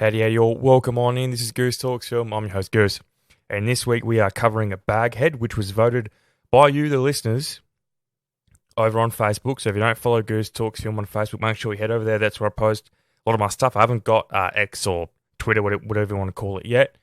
Howdy, howdy, all. Welcome on in. This is Goose Talks Film. I'm your host, Goose. And this week we are covering a Baghead, which was voted by you, the listeners, over on Facebook. So if you don't follow Goose Talks Film on Facebook, make sure you head over there. That's where I post a lot of my stuff. I haven't got X or Twitter, whatever you want to call it yet.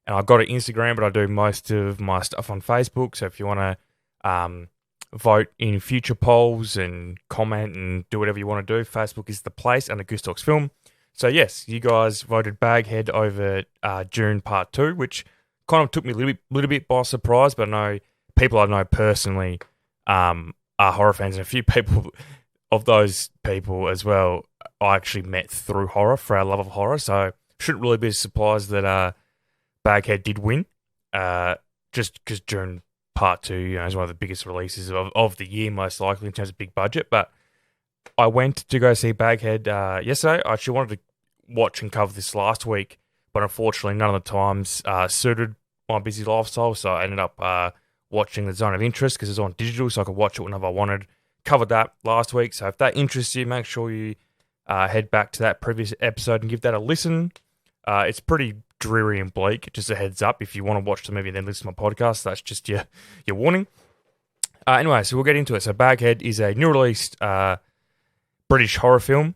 And I've got an Instagram, but I do most of my stuff on Facebook. So if you want to vote in future polls and comment and do whatever you want to do, Facebook is the place under Goose Talks Film. So yes, you guys voted Baghead over June Part 2, which kind of took me a little bit by surprise, but I know people I know personally are horror fans, and a few people of those people as well I actually met through horror for our love of horror, so shouldn't really be surprised that Baghead did win, just because June Part 2 is one of the biggest releases of the year, most likely in terms of big budget, but I went to go see Baghead yesterday. I actually wanted to watch and cover this last week, but unfortunately none of the times suited my busy lifestyle, so I ended up watching The Zone of Interest because it's on digital, so I could watch it whenever I wanted. Covered that last week, so if that interests you, make sure you head back to that previous episode and give that a listen. It's pretty dreary and bleak, just a heads up. If you want to watch the movie and then listen to my podcast, that's just your warning. Anyway, so we'll get into it. So Baghead is a new released British horror film.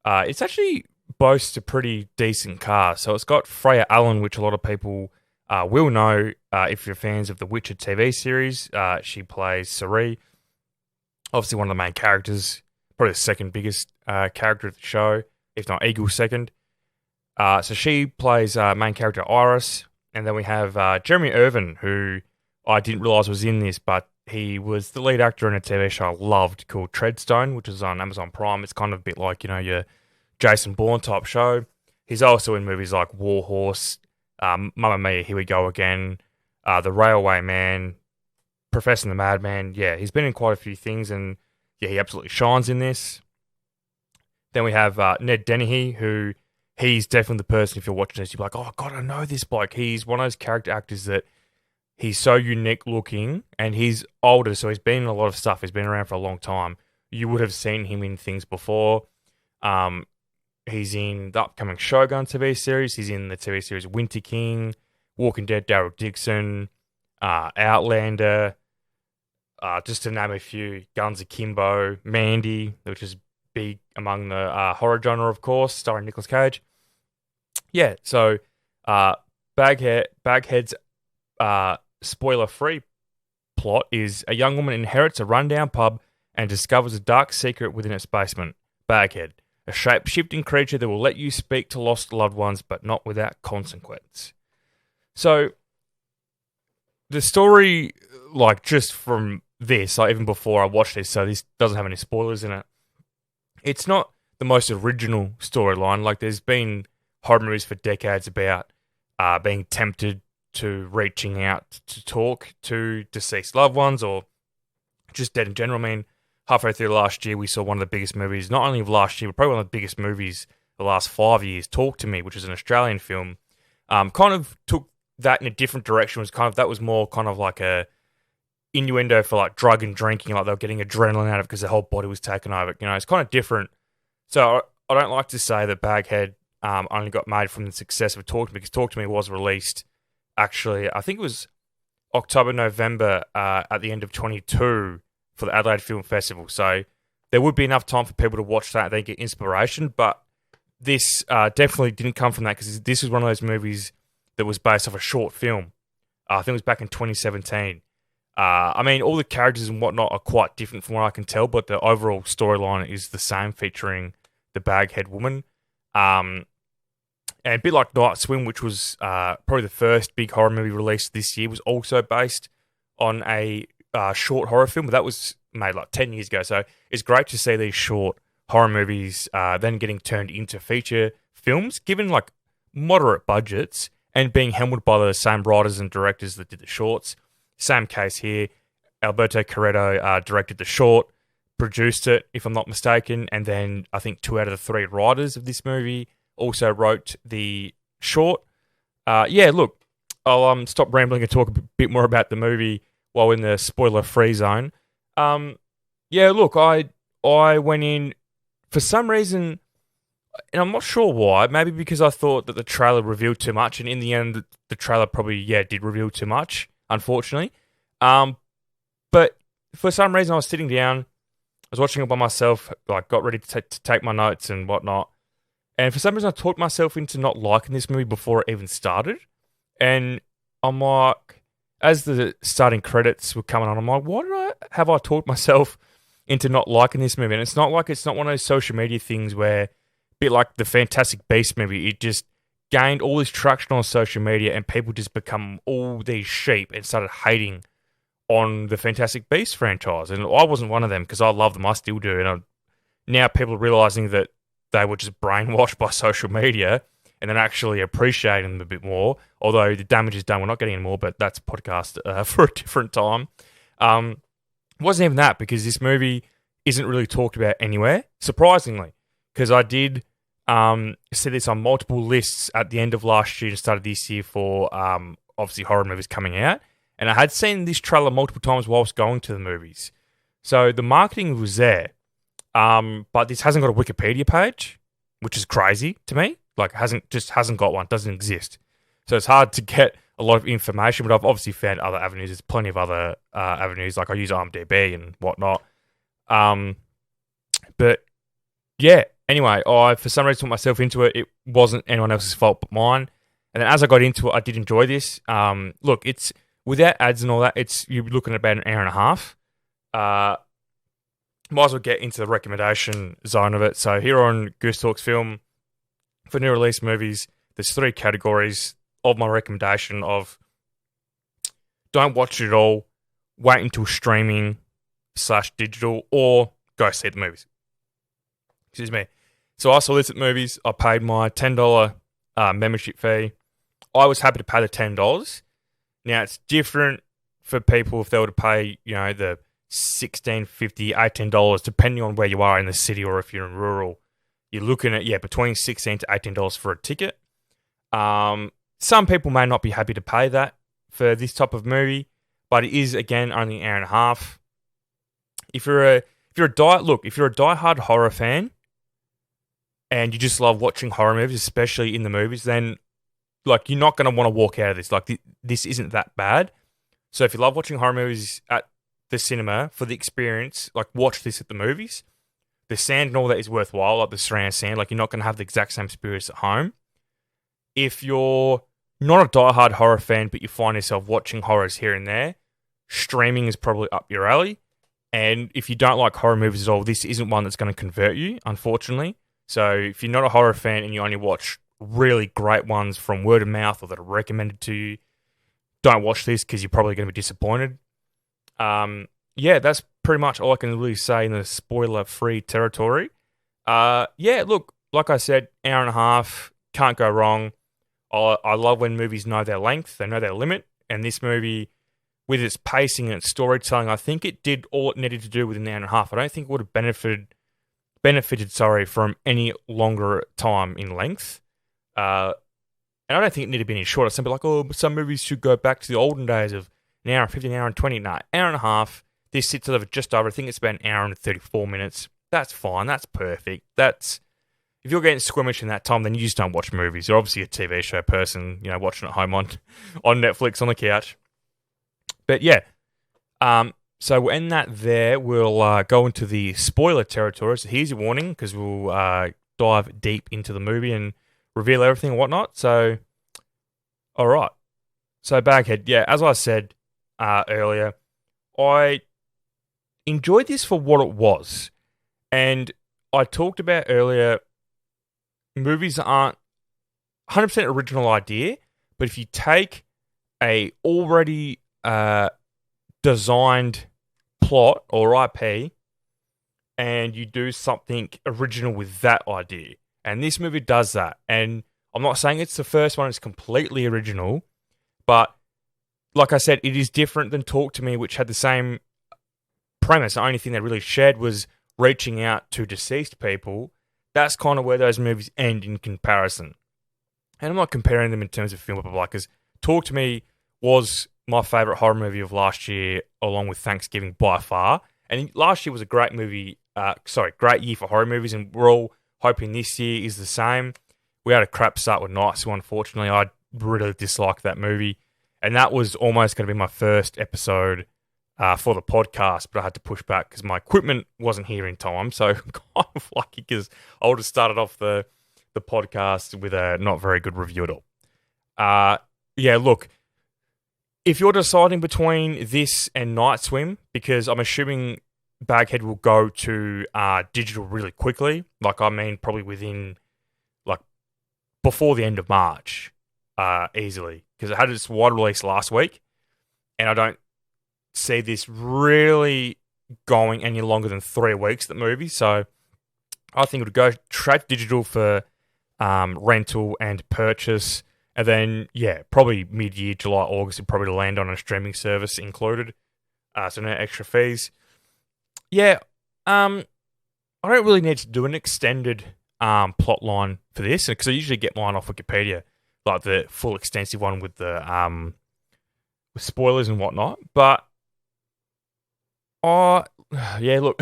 It's actually boasts a pretty decent cast. So it's got Freya Allen, which a lot of people will know if you're fans of the Witcher TV series. She plays Ciri, obviously one of the main characters, probably the second biggest character of the show, if not Eagle's second. So she plays main character Iris, and then we have Jeremy Irvin, who I didn't realise was in this, but he was the lead actor in a TV show I loved called Treadstone, which is on Amazon Prime. It's kind of a bit like, your Jason Bourne type show. He's also in movies like Warhorse, Mamma Mia, Here We Go Again, The Railway Man, Professor and the Madman. Yeah, he's been in quite a few things, and yeah, he absolutely shines in this. Then we have Ned Dennehy, who he's definitely the person, if you're watching this, you're like, oh, God, I know this bloke. He's one of those character actors that he's so unique looking, and he's older, so he's been in a lot of stuff. He's been around for a long time. You would have seen him in things before. He's in the upcoming Shogun TV series. He's in the TV series Winter King, Walking Dead, Daryl Dixon, Outlander, just to name a few. Guns Akimbo, Mandy, which is big among the horror genre, of course, starring Nicolas Cage. Yeah, so Baghead's spoiler-free plot is a young woman inherits a rundown pub and discovers a dark secret within its basement. Baghead, a shape-shifting creature that will let you speak to lost loved ones, but not without consequence. So, the story, just from this, even before I watched this, so this doesn't have any spoilers in it, it's not the most original storyline. There's been horror movies for decades about being tempted to reaching out to talk to deceased loved ones or just dead in general. I mean, halfway through last year, we saw one of the biggest movies, not only of last year, but probably one of the biggest movies the last 5 years, Talk to Me, which is an Australian film, kind of took that in a different direction. That was more kind of like a innuendo for drug and drinking, they were getting adrenaline out of it because their whole body was taken over. It's kind of different. So I don't like to say that Baghead only got made from the success of Talk to Me, because Talk to Me was released, actually, I think it was October, November at the end of 22 for the Adelaide Film Festival. So there would be enough time for people to watch that and then get inspiration. But this definitely didn't come from that, because this was one of those movies that was based off a short film. I think it was back in 2017. I mean, all the characters and whatnot are quite different from what I can tell, but the overall storyline is the same, featuring the Baghead woman. And a bit like Night Swim, which was probably the first big horror movie released this year, was also based on a short horror film, but that was made 10 years ago. So it's great to see these short horror movies then getting turned into feature films, given moderate budgets and being helmed by the same writers and directors that did the shorts. Same case here. Alberto Carretto directed the short, produced it, if I'm not mistaken, and then I think 2 out of the 3 writers of this movie also wrote the short. Look, I'll stop rambling and talk a bit more about the movie while in the spoiler-free zone. Look, I went in, for some reason, And I'm not sure why. Maybe because I thought that the trailer revealed too much, and in the end, the trailer probably did reveal too much. Unfortunately, um, but for some reason, I was sitting down, I was watching it by myself, like got ready to take my notes and whatnot, and for some reason, I talked myself into not liking this movie before it even started, and I'm like, as the starting credits were coming on, I'm like, why did I have I talked myself into not liking this movie? And it's not like it's not one of those social media things where, bit like the Fantastic Beast movie, it just gained all this traction on social media and people just become all these sheep and started hating on the Fantastic Beast franchise. And I wasn't one of them because I love them, I still do. And now people are realizing that they were just brainwashed by social media and then actually appreciating them a bit more. Although the damage is done, we're not getting any more, but that's a podcast for a different time. It wasn't even that because this movie isn't really talked about anywhere, surprisingly, because I did see this on multiple lists at the end of last year and started this year for obviously horror movies coming out. And I had seen this trailer multiple times whilst going to the movies. So the marketing was there. But this hasn't got a Wikipedia page, which is crazy to me. Like, hasn't got one, doesn't exist. So it's hard to get a lot of information, but I've obviously found other avenues. There's plenty of other avenues, like I use IMDb and whatnot. But yeah, anyway, I for some reason put myself into it. It wasn't anyone else's fault but mine. And then as I got into it, I did enjoy this. Look, it's without ads and all that. You're looking at about an hour and a half. Might as well get into the recommendation zone of it. So here on Goose Talks Film, for new release movies, there's 3 categories of my recommendation of don't watch it all, wait until streaming/digital, or go see the movies. Excuse me. So I solicit movies. I paid my $10 membership fee. I was happy to pay the $10. Now it's different for people if they were to pay, the $16.50, $18, depending on where you are in the city or if you're in rural. You're looking at, between $16 to $18 for a ticket. Some people may not be happy to pay that for this type of movie, but it is, again, only an hour and a half. If you're a diehard horror fan and you just love watching horror movies, especially in the movies, then you're not going to want to walk out of this. This isn't that bad. So if you love watching horror movies at the cinema for the experience, watch this at the movies. The sound and all that is worthwhile, like the surround sound. You're not going to have the exact same experience at home. If you're not a diehard horror fan, but you find yourself watching horrors here and there, streaming is probably up your alley. And if you don't like horror movies at all, this isn't one that's going to convert you, unfortunately. So if you're not a horror fan and you only watch really great ones from word of mouth or that are recommended to you, don't watch this because you're probably going to be disappointed. That's pretty much all I can really say in the spoiler-free territory. Look, like I said, hour and a half, can't go wrong. I love when movies know their length, they know their limit, and this movie, with its pacing and its storytelling, I think it did all it needed to do within an hour and a half. I don't think it would have benefited from any longer time in length. And I don't think it needed to be any shorter. Some people some movies should go back to the olden days of an hour and 50, an hour and 20. No, hour and a half. This sits over just over, I think it's about an hour and 34 minutes. That's fine. That's perfect. If you're getting squeamish in that time, then you just don't watch movies. You're obviously a TV show person, watching at home on Netflix on the couch. But so we'll end that there. We'll go into the spoiler territory. So here's your warning, because we'll dive deep into the movie and reveal everything and whatnot. So, all right. So Baghead, as I said earlier, I enjoyed this for what it was. And I talked about earlier, movies aren't 100% original idea, but if you take a already designed plot or IP and you do something original with that idea, and this movie does that. And I'm not saying it's the first one, it's completely original, but like I said, it is different than Talk to Me, which had the same premise. The only thing they really shared was reaching out to deceased people. That's kind of where those movies end in comparison. And I'm not comparing them in terms of film, but because Talk to Me was my favourite horror movie of last year, along with Thanksgiving by far. And last year was a great movie, great year for horror movies, and we're all hoping this year is the same. We had a crap start with Night Swim, unfortunately. I really disliked that movie. And that was almost going to be my first episode for the podcast, but I had to push back because my equipment wasn't here in time. So kind of lucky because I would have started off the podcast with a not very good review at all. Yeah, look, if you're deciding between this and Night Swim, because I'm assuming Baghead will go to digital really quickly, probably within, before the end of March, easily, because it had its wide release last week, and I don't see this really going any longer than 3 weeks, the movie, so I think it would go straight digital for rental and purchase. And then, yeah, probably mid-year, July, August, it'd probably land on a streaming service included. So no extra fees. Yeah, I don't really need to do an extended plot line for this, because I usually get mine off Wikipedia, like the full extensive one with the with spoilers and whatnot. But, yeah, look,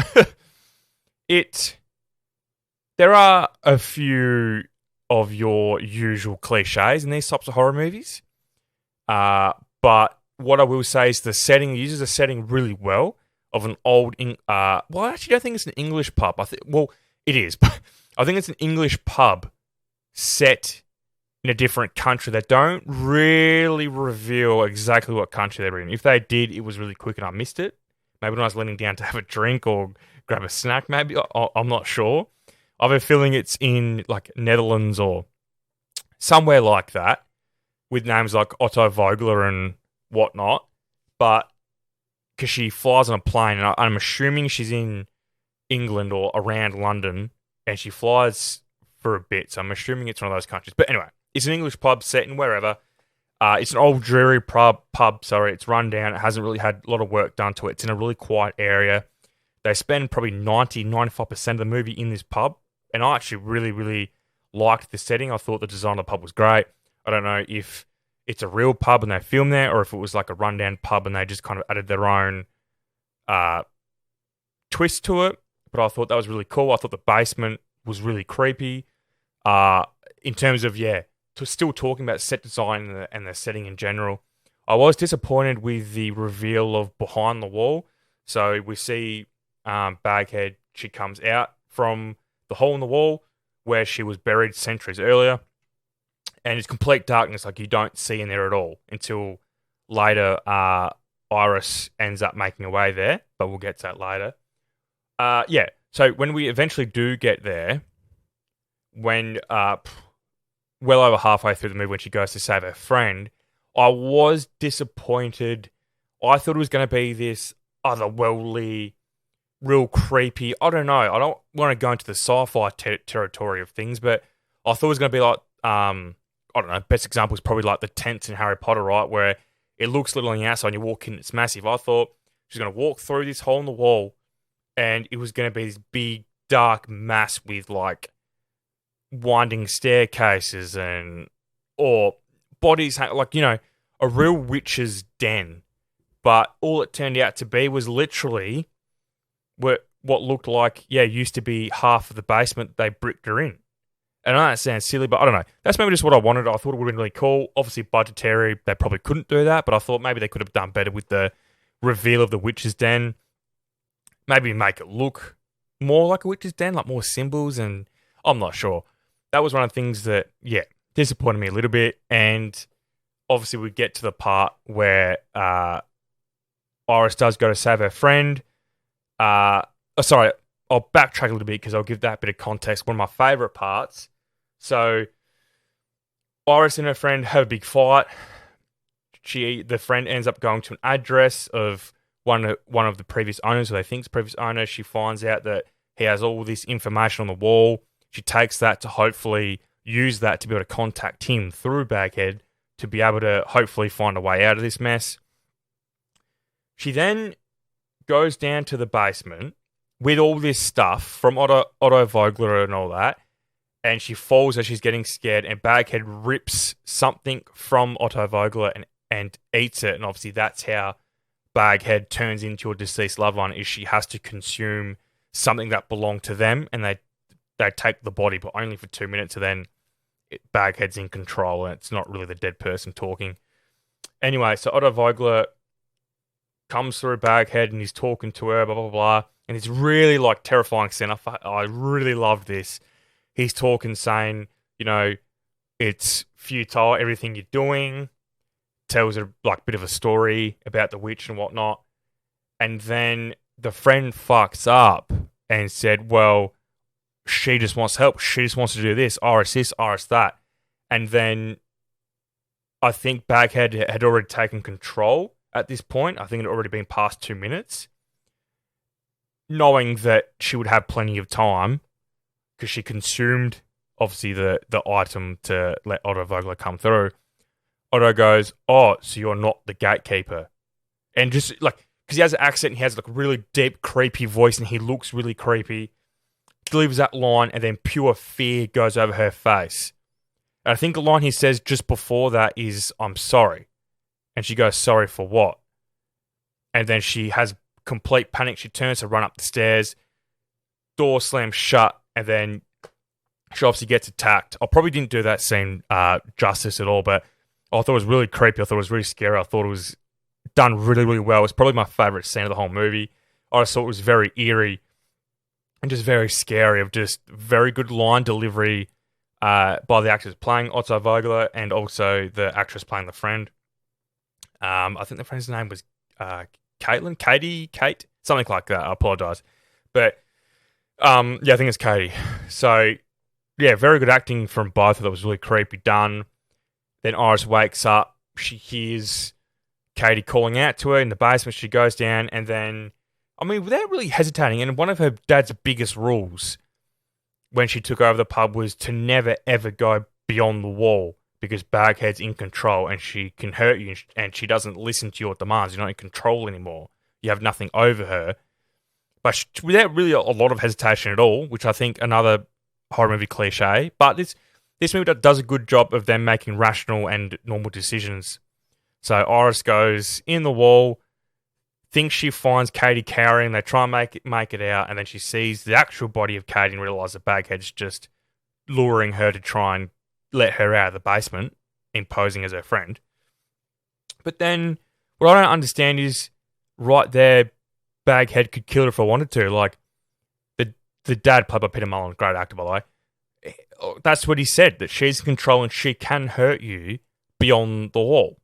there are a few of your usual cliches in these types of horror movies. But what I will say is the setting uses a setting really well of an old... I actually don't think it's an English pub. It is. But I think it's an English pub set in a different country that don't really reveal exactly what country they're in. If they did, it was really quick and I missed it. Maybe when I was leaning down to have a drink or grab a snack, maybe. I'm not sure. I have a feeling it's in Netherlands or somewhere like that, with names like Otto Vogler and whatnot. But because she flies on a plane, and I'm assuming she's in England or around London, and she flies for a bit, so I'm assuming it's one of those countries. But anyway, it's an English pub set in wherever. It's an old dreary pub. It's run down. It hasn't really had a lot of work done to it. It's in a really quiet area. They spend probably 95% of the movie in this pub. And I actually really, really liked the setting. I thought the design of the pub was great. I don't know if it's a real pub and they filmed there, or if it was like a rundown pub and they just kind of added their own twist to it. But I thought that was really cool. I thought the basement was really creepy. In terms of, still talking about set design and the setting in general, I was disappointed with the reveal of Behind the Wall. So we see Baghead, she comes out from the hole in the wall where she was buried centuries earlier, and it's complete darkness, you don't see in there at all until later. Iris ends up making her way there, but we'll get to that later. So when we eventually do get there, when well over halfway through the movie, when she goes to save her friend, I was disappointed. I thought it was going to be this otherworldly, real creepy. I don't know. I don't want to go into the sci-fi territory of things, but I thought it was going to be like, I don't know, best example is probably like the tents in Harry Potter, right? Where it looks little on the outside and you walk in, it's massive. I thought she was going to walk through this hole in the wall and it was going to be this big, dark mass with winding staircases or bodies, a real witch's den. But all it turned out to be was literally what looked like, used to be half of the basement they bricked her in. And I know that sounds silly, but I don't know. That's maybe just what I wanted. I thought it would have been really cool. Obviously, budgetary, they probably couldn't do that, but I thought maybe they could have done better with the reveal of the witch's den. Maybe make it look more like a witch's den, like more symbols, and I'm not sure. That was one of the things that, disappointed me a little bit. And obviously, we get to the part where Iris does go to save her friend. Sorry, I'll backtrack a little bit because I'll give that a bit of context. One of my favourite parts. So, Iris and her friend have a big fight. The friend ends up going to an address of one of the previous owners, who they think is previous owner. She finds out that he has all this information on the wall. She takes that to hopefully use that to be able to contact him through Baghead to be able to hopefully find a way out of this mess. She then goes down to the basement with all this stuff from Otto Vogler and all that, and she falls as she's getting scared, and Baghead rips something from Otto Vogler and eats it, and obviously that's how Baghead turns into a deceased loved one, is she has to consume something that belonged to them, and they take the body, but only for 2 minutes, and then Baghead's in control, and it's not really the dead person talking. Anyway, so Otto Vogler comes through Baghead, and he's talking to her, blah, blah, blah. And it's really, like, terrifying scene. I really love this. He's talking, saying, you know, it's futile, everything you're doing. Tells a, like, bit of a story about the witch and whatnot. And then the friend fucks up and said, well, she just wants help. She just wants to do this, Iris this, Iris that. And then I think Baghead had already taken control at this point. I think it had already been past 2 minutes. Knowing that she would have plenty of time because she consumed, obviously, the item to let Otto Vogler come through. Otto goes, oh, so you're not the gatekeeper. And just, like, because he has an accent and he has, like, a really deep, creepy voice and he looks really creepy. Delivers that line and then pure fear goes over her face. And I think the line he says just before that is, I'm sorry. And she goes, sorry for what? And then she has complete panic. She turns to run up the stairs. Door slams shut. And then she obviously gets attacked. I probably didn't do that scene justice at all, but I thought it was really creepy. I thought it was really scary. I thought it was done really, really well. It's probably my favourite scene of the whole movie. I just thought it was very eerie and just very scary, of just very good line delivery by the actors playing Otto Vogler and also the actress playing the friend. I think the friend's name was Kate, something like that. I apologise. But yeah, I think it's Katie. So yeah, very good acting from both. That was really creepy done. Then Iris wakes up. She hears Katie calling out to her in the basement. She goes down and then, I mean, without really hesitating, and one of her dad's biggest rules when she took over the pub was to never, ever go beyond the wall because Baghead's in control and she can hurt you and she doesn't listen to your demands. You're not in control anymore. You have nothing over her. But without really a lot of hesitation at all, which I think another horror movie cliche, but this movie does a good job of them making rational and normal decisions. So Iris goes in the wall, thinks she finds Katie cowering. They try and make it out, and then she sees the actual body of Katie and realises that Baghead's just luring her to try and let her out of the basement, imposing as her friend. But then what I don't understand is right there, Baghead could kill her if I wanted to. Like the dad, played by Peter Mullen, great actor by the way. That's what he said, that she's in control and she can hurt you beyond the wall.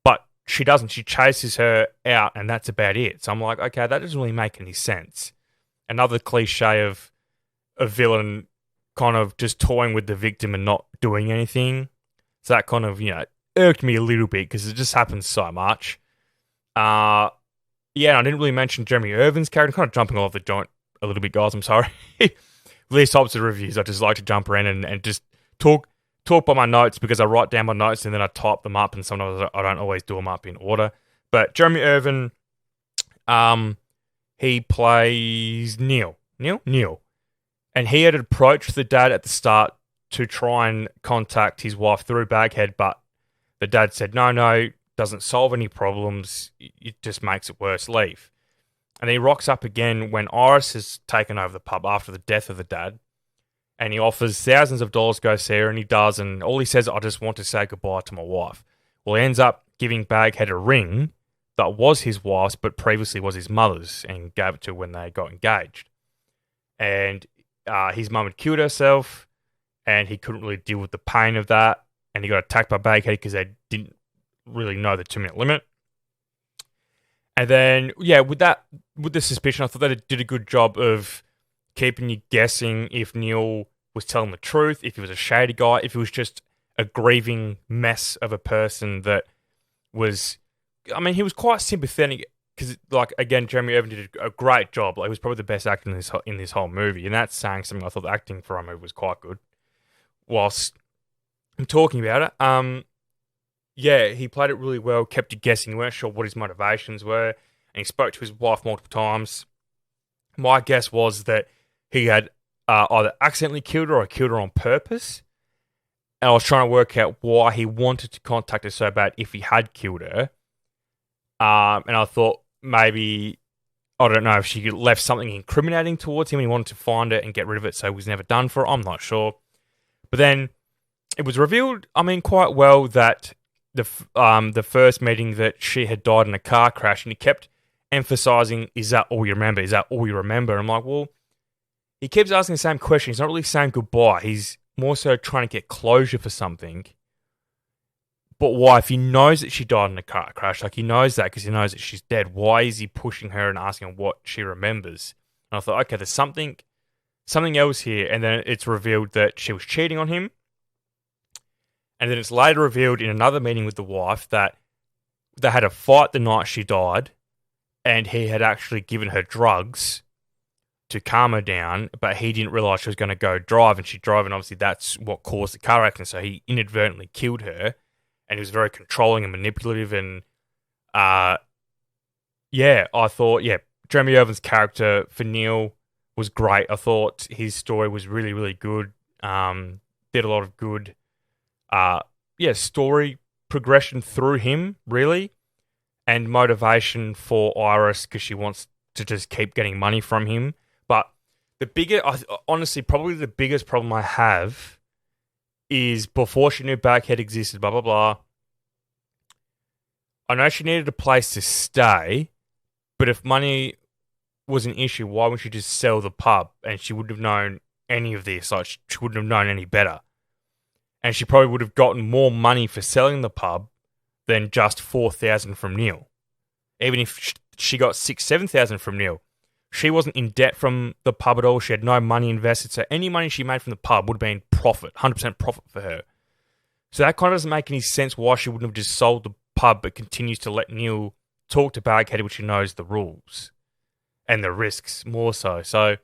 But she doesn't. She chases her out and that's about it. So I'm like, okay, that doesn't really make any sense. Another cliche of a villain kind of just toying with the victim and not doing anything. So that kind of, irked me a little bit because it just happens so much. Yeah, and I didn't really mention Jeremy Irvin's character. Kind of jumping off the joint a little bit, guys. I'm sorry. These types of reviews, I just like to jump around and just talk by my notes because I write down my notes and then I type them up, and sometimes I don't always do them up in order. But Jeremy Irvin, he plays Neil, and he had approached the dad at the start to try and contact his wife through Baghead, but the dad said, no, doesn't solve any problems, it just makes it worse, leave. And he rocks up again when Iris has taken over the pub after the death of the dad. And he offers thousands of dollars to go see her, and he does. And all he says, I just want to say goodbye to my wife. Well, he ends up giving Baghead a ring that was his wife's, but previously was his mother's, and gave it to her when they got engaged. And his mum had killed herself, and he couldn't really deal with the pain of that. And he got attacked by Baghead because they didn't really know the 2-minute limit. And then, yeah, with the suspicion, I thought they did a good job of keeping you guessing if Neil was telling the truth, if he was a shady guy, if he was just a grieving mess of a person that was... I mean, he was quite sympathetic because, like, again, Jeremy Irvin did a great job. Like, he was probably the best actor in this whole movie, and that's saying something. I thought the acting for a movie was quite good. Whilst I'm talking about it, yeah, he played it really well, kept you guessing. You weren't sure what his motivations were, and he spoke to his wife multiple times. My guess was that he had either accidentally killed her or killed her on purpose. And I was trying to work out why he wanted to contact her so bad if he had killed her. And I thought maybe I don't know if she left something incriminating towards him and he wanted to find it and get rid of it, so it was never done for her. I'm not sure. But then it was revealed, I mean, quite well that the first meeting that she had died in a car crash, and he kept emphasizing, "Is that all you remember? Is that all you remember?" And I'm like, well, he keeps asking the same question. He's not really saying goodbye. He's more so trying to get closure for something. But why? If he knows that she died in a car crash, like he knows that because he knows that she's dead, why is he pushing her and asking her what she remembers? And I thought, okay, there's something else here. And then it's revealed that she was cheating on him. And then it's later revealed in another meeting with the wife that they had a fight the night she died, and he had actually given her drugs to calm her down, but he didn't realize she was going to go drive, and she drove, and obviously that's what caused the car accident. So he inadvertently killed her, and he was very controlling and manipulative. And I thought, Jeremy Irvin's character for Neil was great. I thought his story was really, really good. Did a lot of good, story progression through him, really, and motivation for Iris because she wants to just keep getting money from him. But honestly, probably the biggest problem I have is before she knew Baghead existed, blah, blah, blah. I know she needed a place to stay, but if money was an issue, why wouldn't she just sell the pub? And she wouldn't have known any of this. Like, she wouldn't have known any better. And she probably would have gotten more money for selling the pub than just 4,000 from Neil. Even if she got 7,000 from Neil. She wasn't in debt from the pub at all. She had no money invested. So any money she made from the pub would have been profit, 100% profit for her. So that kind of doesn't make any sense why she wouldn't have just sold the pub but continues to let Neil talk to Baghead, which she knows the rules and the risks more so. So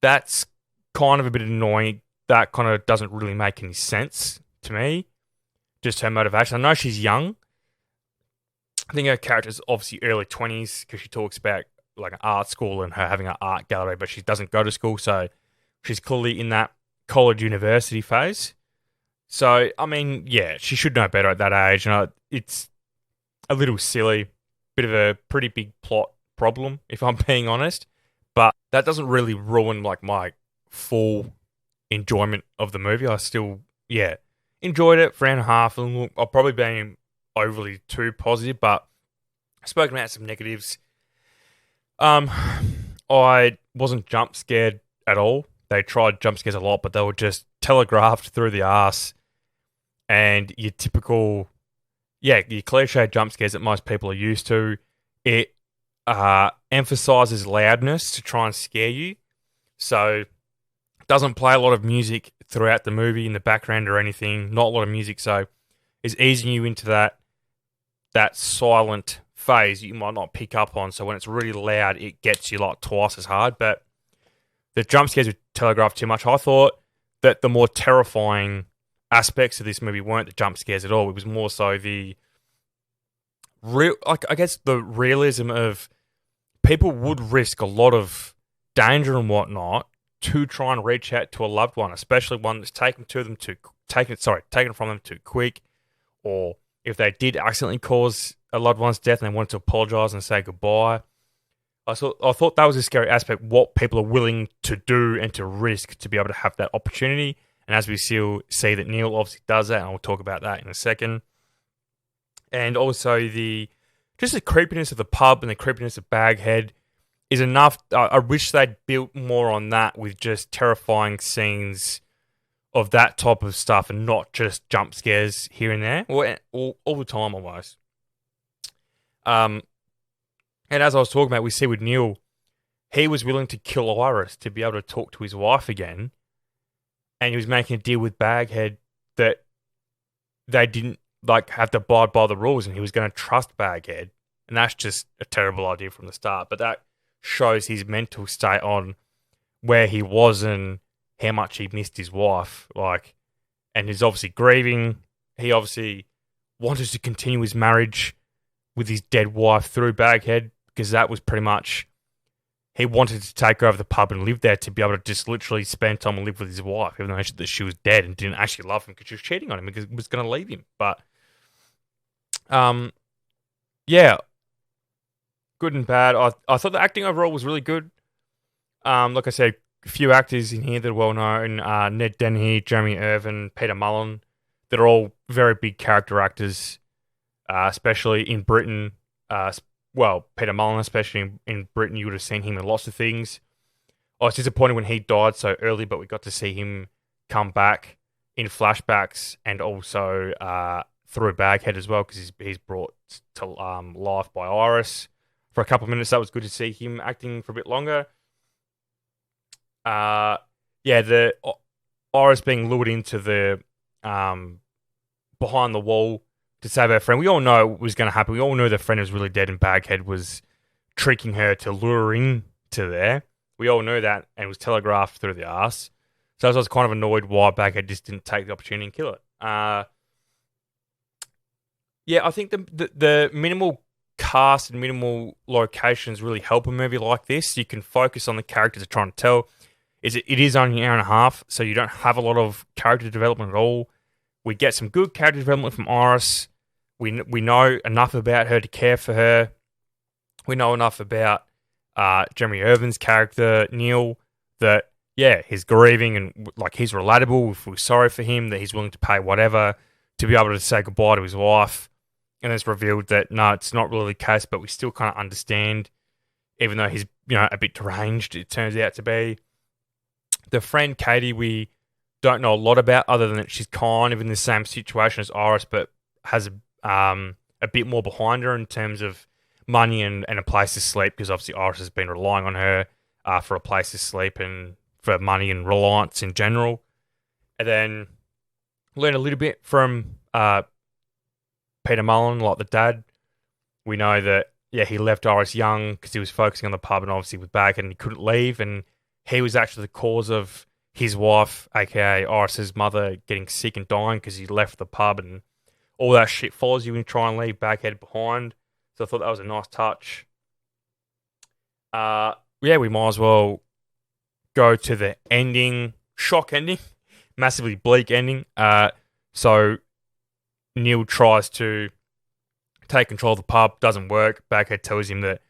that's kind of a bit annoying. That kind of doesn't really make any sense to me. Just her motivation. I know she's young. I think her character's obviously early 20s because she talks about like an art school and her having an art gallery, but she doesn't go to school, so she's clearly in that college university phase. So, I mean, yeah, she should know better at that age. And it's a little silly, bit of a pretty big plot problem, if I'm being honest. But that doesn't really ruin like my full enjoyment of the movie. I still, enjoyed it for an hour and a half. And look, I've probably been overly too positive, but I've spoken about some negatives. I wasn't jump scared at all. They tried jump scares a lot, but they were just telegraphed through the arse. And your typical, your cliche jump scares that most people are used to. It emphasizes loudness to try and scare you. So it doesn't play a lot of music throughout the movie in the background or anything. Not a lot of music, so it's easing you into that silent phase you might not pick up on. So when it's really loud, it gets you like twice as hard. But the jump scares were telegraphed too much. I thought that the more terrifying aspects of this movie weren't the jump scares at all. It was more so the real, like, I guess the realism of people would risk a lot of danger and whatnot to try and reach out to a loved one, especially one that's taken from them too quick, or if they did accidentally cause a loved one's death and they wanted to apologize and say goodbye. I thought that was a scary aspect, what people are willing to do and to risk to be able to have that opportunity. And as we see that Neil obviously does that, and I'll talk about that in a second. And also the creepiness of the pub and the creepiness of Baghead is enough. I wish they'd built more on that with just terrifying scenes of that type of stuff and not just jump scares here and there, or all the time almost. And as I was talking about, we see with Neil, he was willing to kill Iris to be able to talk to his wife again, and he was making a deal with Baghead that they didn't have to abide by the rules, and he was going to trust Baghead, and that's just a terrible idea from the start. But that shows his mental state on where he was and how much he missed his wife, and he's obviously grieving. He obviously wanted to continue his marriage with his dead wife through Baghead, because that was pretty much, he wanted to take over the pub and live there to be able to just literally spend time and live with his wife, even though she was dead and didn't actually love him because she was cheating on him because he was going to leave him. But, good good and bad. I thought the acting overall was really good. Like I said, a few actors in here that are well known: Ned Dennehy, Jeremy Irvin, Peter Mullen. That are all very big character actors, especially in Britain. Well, Peter Mullen, especially in Britain, you would have seen him in lots of things. I was disappointed when he died so early, but we got to see him come back in flashbacks and also through Baghead as well, because he's brought to life by Iris for a couple of minutes. That was good to see him acting for a bit longer. The Iris being lured into the behind the wall to save her friend. We all know it was going to happen. We all knew the friend was really dead, and Baghead was tricking her to lure in to there. We all knew that, and it was telegraphed through the arse. So I was kind of annoyed why Baghead just didn't take the opportunity and kill it. I think the minimal cast and minimal locations really help a movie like this. You can focus on the characters they're trying to tell. It is only an hour and a half, so you don't have a lot of character development at all. We get some good character development from Iris. We know enough about her to care for her. We know enough about Jeremy Irvin's character, Neil, that, he's grieving and like he's relatable. We feel sorry for him, that he's willing to pay whatever to be able to say goodbye to his wife. And it's revealed that, no, it's not really the case, but we still kind of understand, even though he's, a bit deranged, it turns out to be. The friend, Katie, we don't know a lot about, other than that she's kind of in the same situation as Iris, but has a bit more behind her in terms of money and a place to sleep, because obviously Iris has been relying on her for a place to sleep and for money and reliance in general. And then learn a little bit from Peter Mullen, like the dad. We know that, he left Iris young because he was focusing on the pub and obviously with Baghead, and he couldn't leave, and he was actually the cause of his wife, aka Iris's mother, getting sick and dying because he left the pub, and all that shit follows you when you try and leave Baghead behind. So I thought that was a nice touch. We might as well go to the ending. Shock ending. Massively bleak ending. So Neil tries to take control of the pub. Doesn't work. Baghead tells him that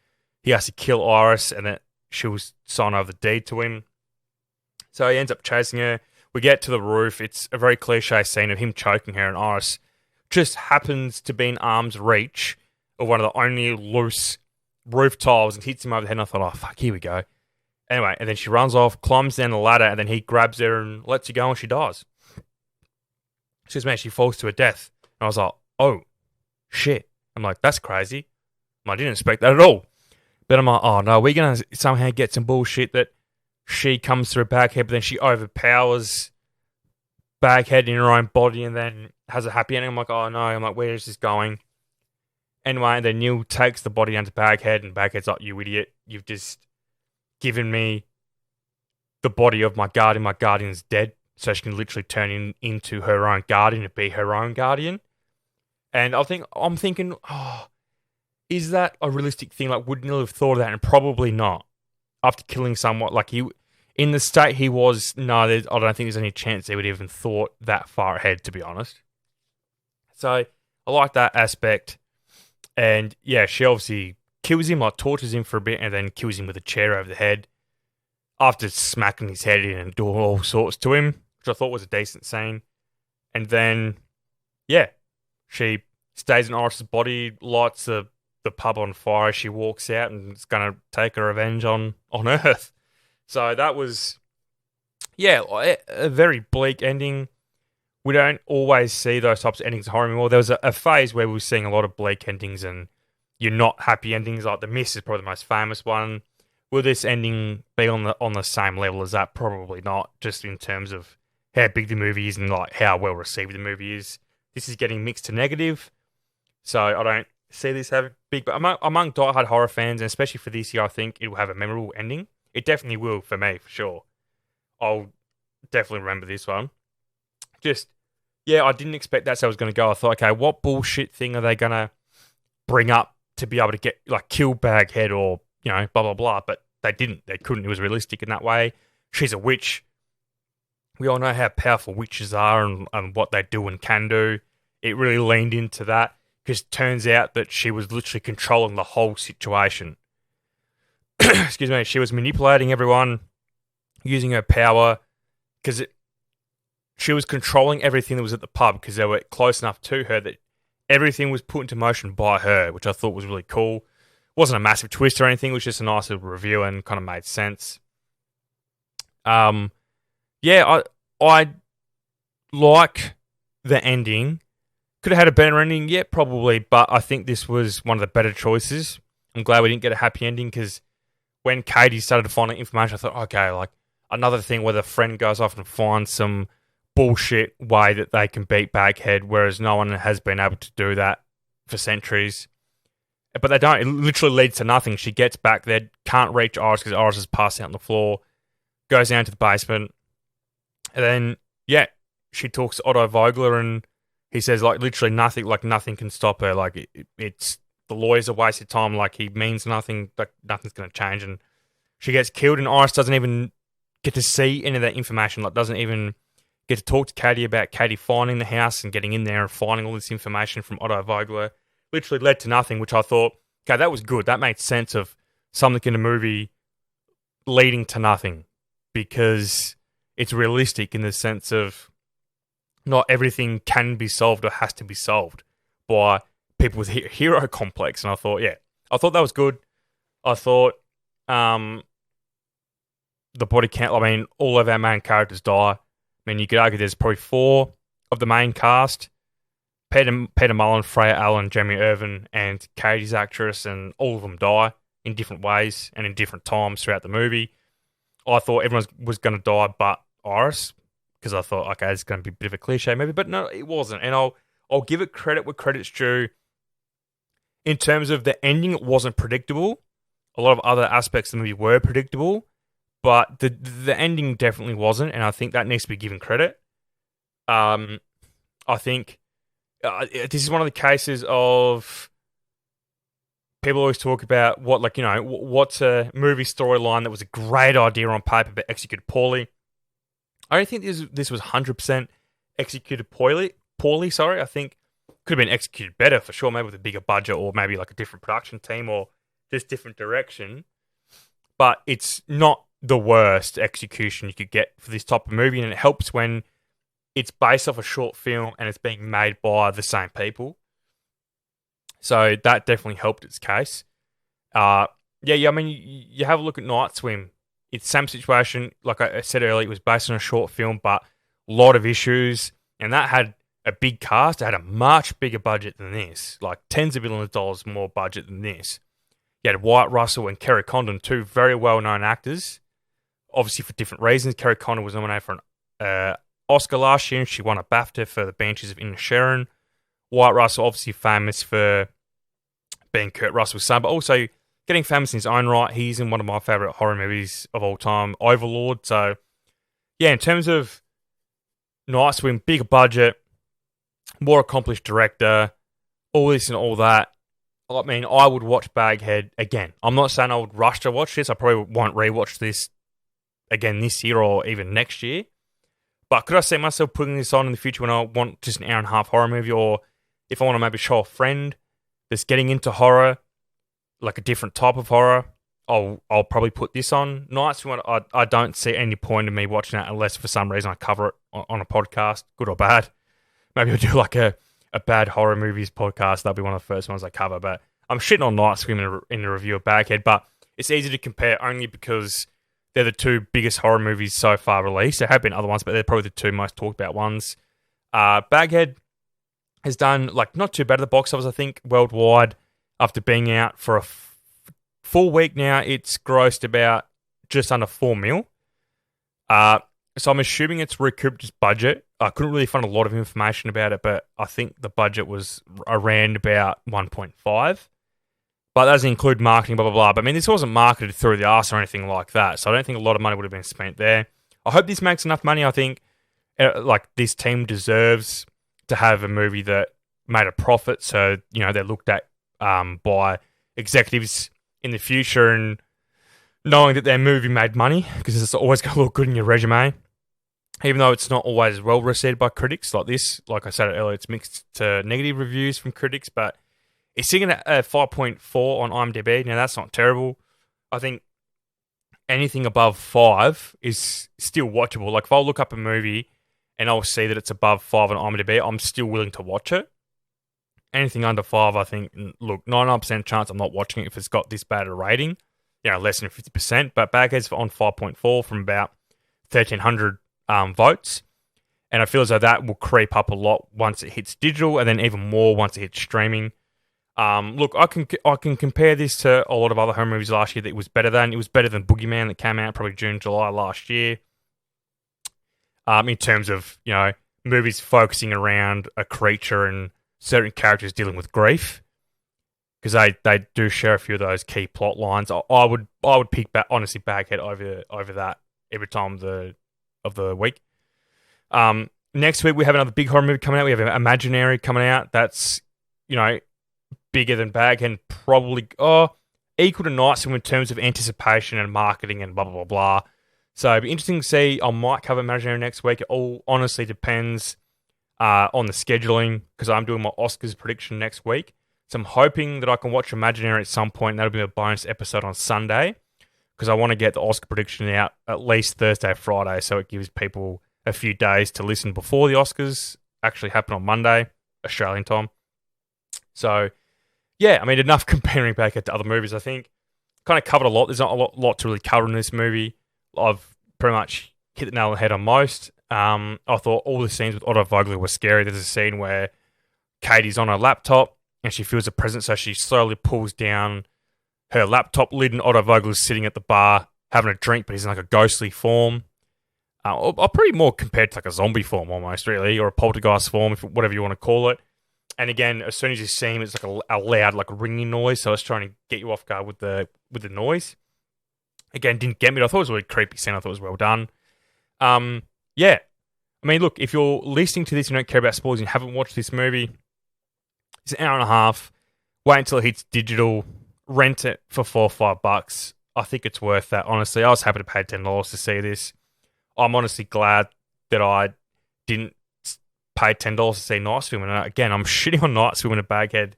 he has to kill Iris and that she will sign over the deed to him. So he ends up chasing her. We get to the roof. It's a very cliche scene of him choking her, and Iris just happens to be in arm's reach of one of the only loose roof tiles and hits him over the head. And I thought, oh, fuck, here we go. Anyway, and then she runs off, climbs down the ladder, and then he grabs her and lets her go, and she dies. She falls to her death. And I was like, oh, shit. I'm like, that's crazy. I didn't expect that at all. But I'm like, oh, no, we're going to somehow get some bullshit that she comes through Baghead, but then she overpowers Baghead in her own body and then has a happy ending. I'm like, oh, no. I'm like, where is this going? Anyway, and then Neil takes the body onto Baghead, and Baghead's like, you idiot. You've just given me the body of my guardian. My guardian's dead. So she can literally turn into her own guardian and be her own guardian. And I'm thinking, oh, is that a realistic thing? Like, would Neil have thought of that? And probably not. After killing someone, like in the state he was, no, I don't think there's any chance he would even thought that far ahead, to be honest. So I like that aspect. And she obviously kills him, like tortures him for a bit, and then kills him with a chair over the head after smacking his head in and doing all sorts to him, which I thought was a decent scene. And then, she stays in Iris' body, lights the pub on fire. She walks out and is going to take her revenge on Earth. So that was, a very bleak ending. We don't always see those types of endings in horror anymore. There was a phase where we were seeing a lot of bleak endings and you're not happy endings. Like The Mist is probably the most famous one. Will this ending be on the same level as that? Probably not, just in terms of how big the movie is and like how well received the movie is. This is getting mixed to negative. So I don't see this having big, but among diehard horror fans, and especially for this year, I think it will have a memorable ending. It definitely will for me, for sure. I'll definitely remember this one. Just, I didn't expect that's how it was going to go. I thought, okay, what bullshit thing are they going to bring up to be able to get, like, kill Baghead or, blah, blah, blah. But they didn't. They couldn't. It was realistic in that way. She's a witch. We all know how powerful witches are and what they do and can do. It really leaned into that. Because it turns out that she was literally controlling the whole situation. excuse me, she was manipulating everyone, using her power, because she was controlling everything that was at the pub because they were close enough to her that everything was put into motion by her, which I thought was really cool. Wasn't a massive twist or anything. It was just a nice little review and kind of made sense. Yeah, I like the ending. Could have had a better ending, yeah, probably, but I think this was one of the better choices. I'm glad we didn't get a happy ending because when Katie started to find out information, I thought, okay, like another thing where the friend goes off and finds some bullshit way that they can beat Baghead, whereas no one has been able to do that for centuries. But they don't. It literally leads to nothing. She gets back there, can't reach Iris because Iris is passed out on the floor, goes down to the basement, and then, yeah, she talks to Otto Vogler and he says, like, literally nothing can stop her. Like, it's the lawyer's a waste of time. Like, he means nothing. Like, nothing's going to change. And she gets killed and Iris doesn't even get to see any of that information. Like, doesn't even get to talk to Katie about Katie finding the house and getting in there and finding all this information from Otto Vogler. Literally led to nothing, which I thought, okay, that was good. That made sense of something in a movie leading to nothing because it's realistic in the sense of not everything can be solved or has to be solved by people with hero complex. And I thought, yeah, I thought that was good. I thought the body count, I mean, all of our main characters die. I mean, you could argue there's probably 4 of the main cast. Peter Mullen, Freya Allen, Jeremy Irvin, and Katie's actress, and all of them die in different ways and in different times throughout the movie. I thought everyone was going to die but Iris, because I thought, okay, it's going to be a bit of a cliche maybe, but no, it wasn't. And I'll give it credit where credit's due. In terms of the ending, it wasn't predictable. A lot of other aspects of the movie were predictable, but the ending definitely wasn't, and I think that needs to be given credit. I think this is one of the cases of people always talk about what's a movie storyline that was a great idea on paper but executed poorly. I don't think this was 100% executed poorly. I think could have been executed better for sure, maybe with a bigger budget or maybe like a different production team or just different direction. But it's not the worst execution you could get for this type of movie, and it helps when it's based off a short film and it's being made by the same people. So that definitely helped its case. I mean, you have a look at Night Swim. It's the same situation. Like I said earlier, it was based on a short film, but a lot of issues. And that had a big cast. It had a much bigger budget than this. Like tens of millions of dollars more budget than this. You had Wyatt Russell and Kerry Condon, 2 very well-known actors. Obviously for different reasons. Kerry Condon was nominated for an Oscar last year, and she won a BAFTA for The Banshees of Inisherin. Wyatt Russell, obviously famous for being Kurt Russell's son, but also getting famous in his own right. He's in one of my favourite horror movies of all time, Overlord. So, yeah, in terms of Night Swim, bigger budget, more accomplished director, all this and all that. I mean, I would watch Baghead again. I'm not saying I would rush to watch this. I probably won't rewatch this again this year or even next year. But could I see myself putting this on in the future when I want just an hour and a half horror movie, or if I want to maybe show a friend that's getting into horror, like a different type of horror, I'll probably put this on. Night Swim, I don't see any point in me watching that unless for some reason I cover it on a podcast, good or bad. Maybe I'll do like a bad horror movies podcast. That'll be one of the first ones I cover. But I'm shitting on Night Swim in the review of Baghead, but it's easy to compare only because they're the 2 biggest horror movies so far released. There have been other ones, but they're probably the 2 most talked about ones. Baghead has done not too bad at the box office, I think, worldwide. After being out for a full week now, it's grossed about just under 4 mil. So I'm assuming it's recouped its budget. I couldn't really find a lot of information about it, but I think the budget was around about 1.5. But that doesn't include marketing, blah, blah, blah. But I mean, this wasn't marketed through the arse or anything like that. So I don't think a lot of money would have been spent there. I hope this makes enough money. I think this team deserves to have a movie that made a profit. So, they're looked at by executives in the future and knowing that their movie made money, because it's always going to look good in your resume. Even though it's not always well received by critics like this. Like I said earlier, it's mixed to negative reviews from critics, but it's sitting at 5.4 on IMDb. Now, that's not terrible. I think anything above 5 is still watchable. Like if I look up a movie and I'll see that it's above 5 on IMDb, I'm still willing to watch it. Anything under 5, I think, look, 99% chance I'm not watching it if it's got this bad a rating. Less than 50%. But Baghead's on 5.4 from about 1,300 votes. And I feel as though that will creep up a lot once it hits digital, and then even more once it hits streaming. Look, I can compare this to a lot of other horror movies last year that it was better than. It was better than Boogeyman that came out probably June, July last year. In terms of, movies focusing around a creature and certain characters dealing with grief, because they do share a few of those key plot lines. I would pick honestly Baghead over that every time of the week. Next week we have another big horror movie coming out. We have Imaginary coming out. That's bigger than Baghead, probably equal to Night Swim in terms of anticipation and marketing and blah blah blah blah. So it'd be interesting to see. I might cover Imaginary next week. It all honestly depends on the scheduling, because I'm doing my Oscars prediction next week. So I'm hoping that I can watch Imaginary at some point. That'll be a bonus episode on Sunday, because I want to get the Oscar prediction out at least Thursday, Friday, so it gives people a few days to listen before the Oscars actually happen on Monday, Australian time. So, yeah, I mean, enough comparing back to other movies, I think. Kind of covered a lot. There's not a lot to really cover in this movie. I've pretty much hit the nail on the head on most. I thought all the scenes with Otto Vogler were scary. There's a scene where Katie's on her laptop and she feels a presence, so she slowly pulls down her laptop lid, and Otto Vogler's sitting at the bar having a drink, but he's in like a ghostly form. Or pretty more compared to like a zombie form almost, really, or a poltergeist form, whatever you want to call it. And again, as soon as you see him, it's like a loud, like ringing noise, so it's trying to get you off guard with the noise. Again, didn't get me. I thought it was a really creepy scene. I thought it was well done. Yeah. I mean, look, if you're listening to this and you don't care about spoilers and you haven't watched this movie, it's an hour and a half. Wait until it hits digital. Rent it for $4 or $5. I think it's worth that, honestly. I was happy to pay $10 to see this. I'm honestly glad that I didn't pay $10 to see Night Swim. And again, I'm shitting on Night Swim in a Baghead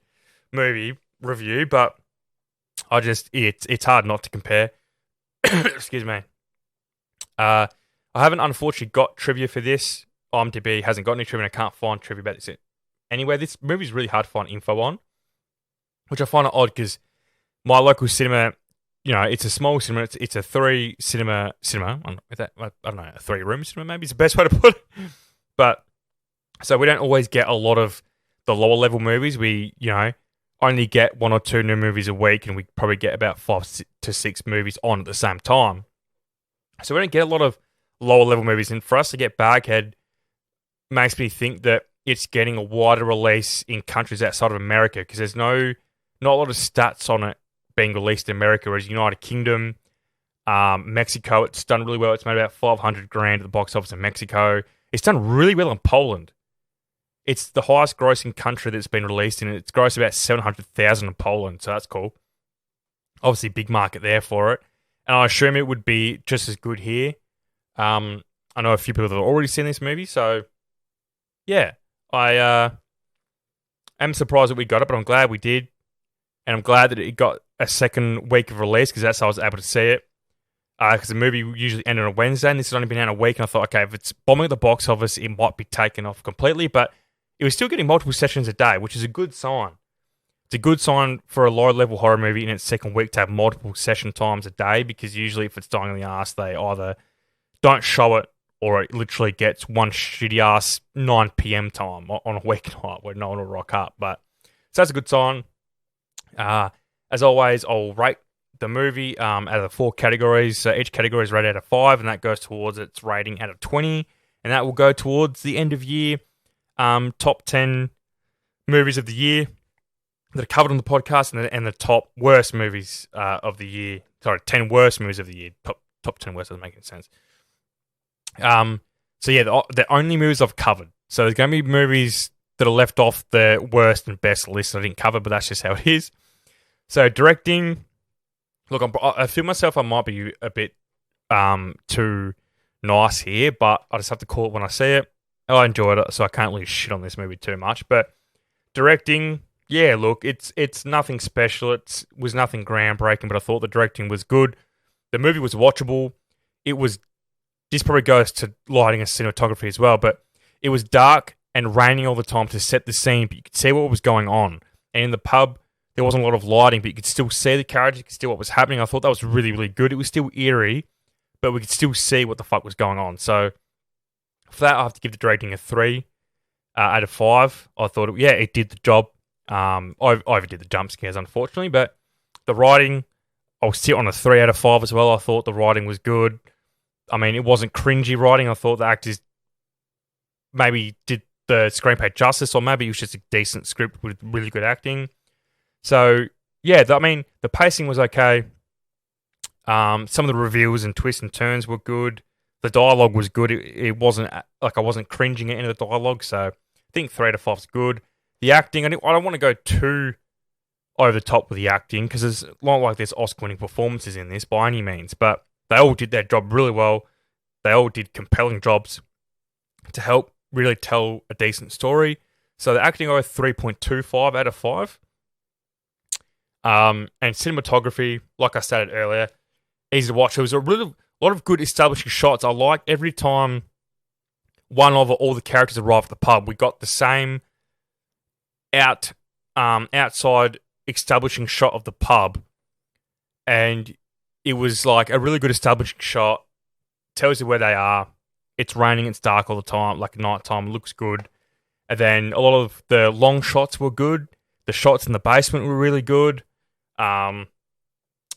movie review, but it's hard not to compare. Excuse me. I haven't unfortunately got trivia for this. IMDb hasn't got any trivia, and I can't find trivia about this anyway. This movie's really hard to find info on, which I find it odd because my local cinema, it's a small cinema. It's a 3-cinema cinema. I don't know, a 3-room cinema maybe is the best way to put it. But so we don't always get a lot of the lower level movies. We, only get 1 or 2 new movies a week, and we probably get about 5 to 6 movies on at the same time. So we don't get a lot of lower level movies, and for us to get Baghead makes me think that it's getting a wider release in countries outside of America, because there's not a lot of stats on it being released in America, whereas United Kingdom, Mexico, it's done really well. It's made about $500,000 at the box office in Mexico. It's done really well in Poland. It's the highest grossing country that's been released in it. It's grossed about $700,000 in Poland, so that's cool. Obviously, big market there for it. And I assume it would be just as good here. I know a few people that have already seen this movie, so yeah. I am surprised that we got it, but I'm glad we did. And I'm glad that it got a second week of release, because that's how I was able to see it. Because the movie usually ended on a Wednesday, and this has only been out a week, and I thought, okay, if it's bombing at the box office, it might be taken off completely, but it was still getting multiple sessions a day, which is a good sign. It's a good sign for a low-level horror movie in its second week to have multiple session times a day, because usually if it's dying in the arse, they either don't show it, or it literally gets one shitty-ass 9 p.m. time on a weeknight where no one will rock up. But so that's a good sign. As always, I'll rate the movie out of the 4 categories. So each category is rated out of 5, and that goes towards its rating out of 20. And that will go towards the end of year top 10 movies of the year that are covered on the podcast, and the top worst movies of the year. Sorry, 10 worst movies of the year. Top 10 worst doesn't make any sense. So yeah, the only movies I've covered. So there's going to be movies that are left off the worst and best list that I didn't cover, but that's just how it is. So directing, look, I feel myself I might be a bit too nice here, but I just have to call it when I see it. I enjoyed it, so I can't really shit on this movie too much. But directing, yeah, look, it's nothing special. It was nothing groundbreaking, but I thought the directing was good. The movie was watchable. It was, this probably goes to lighting and cinematography as well, but it was dark and raining all the time to set the scene, but you could see what was going on. And in the pub, there wasn't a lot of lighting, but you could still see the characters, you could see what was happening. I thought that was really, really good. It was still eerie, but we could still see what the fuck was going on. So for that, I have to give the rating a 3 out of 5. I thought, it did the job. I overdid the jump scares, unfortunately, but the writing, I'll sit on a 3 out of 5 as well. I thought the writing was good. I mean, it wasn't cringy writing. I thought the actors maybe did the screenplay justice, or maybe it was just a decent script with really good acting. So, yeah, the pacing was okay. Some of the reveals and twists and turns were good. The dialogue was good. It wasn't like I wasn't cringing into the dialogue. So, I think 3 out of 5 is good. The acting, I don't want to go too over the top with the acting, because it's not like there's Oscar-winning performances in this by any means, but they all did their job really well. They all did compelling jobs to help really tell a decent story. So the acting, I go 3.25 out of 5. And cinematography, like I stated earlier, easy to watch. There was a lot of good establishing shots. I like every time one of all the characters arrived at the pub, we got the same outside establishing shot of the pub, and it was like a really good establishing shot. Tells you where they are. It's raining, it's dark all the time, like nighttime, looks good. And then a lot of the long shots were good. The shots in the basement were really good. The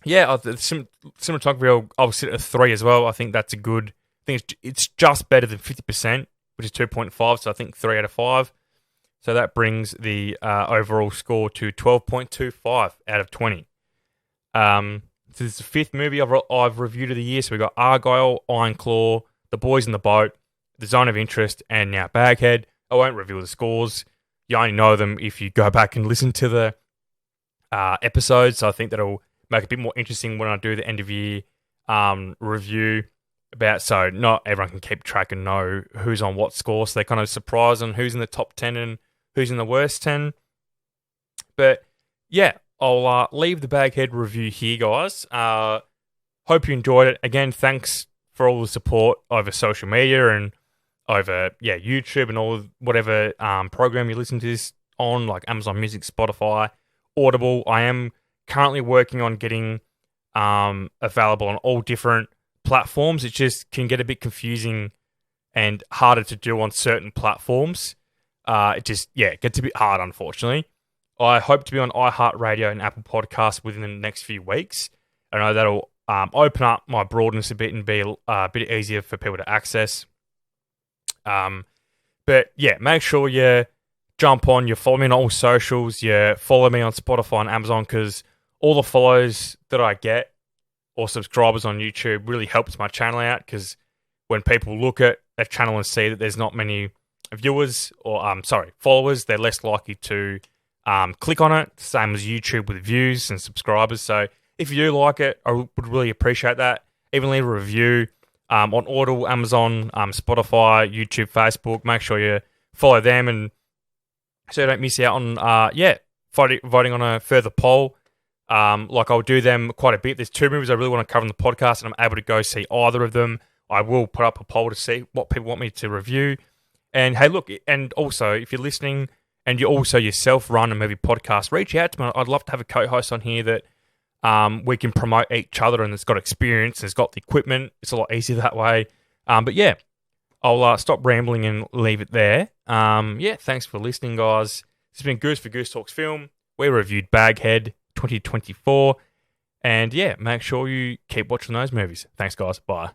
cinematography, I'll sit at a 3 as well. I think that's a good. I think it's just better than 50%, which is 2.5. So I think 3 out of 5. So that brings the overall score to 12.25 out of 20. So this is the 5th movie I've reviewed of the year. So we got Argyle, Iron Claw, The Boys in the Boat, The Zone of Interest, and now Baghead. I won't reveal the scores. You only know them if you go back and listen to the episodes. So I think that'll make it a bit more interesting when I do the end of year review. So not everyone can keep track and know who's on what score. So they're kind of surprised on who's in the top 10 and who's in the worst 10. But yeah, I'll leave the Baghead review here, guys. Hope you enjoyed it. Again, thanks for all the support over social media and over YouTube and all whatever program you listen to this on, like Amazon Music, Spotify, Audible. I am currently working on getting available on all different platforms. It just can get a bit confusing and harder to do on certain platforms. It gets a bit hard, unfortunately. I hope to be on iHeartRadio and Apple Podcasts within the next few weeks. I know that'll open up my broadness a bit and be a bit easier for people to access. But yeah, make sure you jump on, you follow me on all socials, you follow me on Spotify and Amazon, because all the follows that I get or subscribers on YouTube really helps my channel out, because when people look at a channel and see that there's not many viewers or followers, they're less likely to click on it. Same as YouTube with views and subscribers. So if you do like it, I would really appreciate that. Even leave a review on Audible, Amazon, Spotify, YouTube, Facebook. Make sure you follow them, and so you don't miss out on voting on a further poll. Like I'll do them quite a bit. There's 2 movies I really want to cover in the podcast, and I'm able to go see either of them. I will put up a poll to see what people want me to review. And hey, look, and also if you're listening and you also yourself run a movie podcast, reach out to me. I'd love to have a co-host on here that we can promote each other and it's got experience and it's got the equipment. It's a lot easier that way. But yeah, I'll stop rambling and leave it there. Thanks for listening, guys. This has been Goose for Goose Talks Film. We reviewed Baghead 2024. And yeah, make sure you keep watching those movies. Thanks, guys. Bye.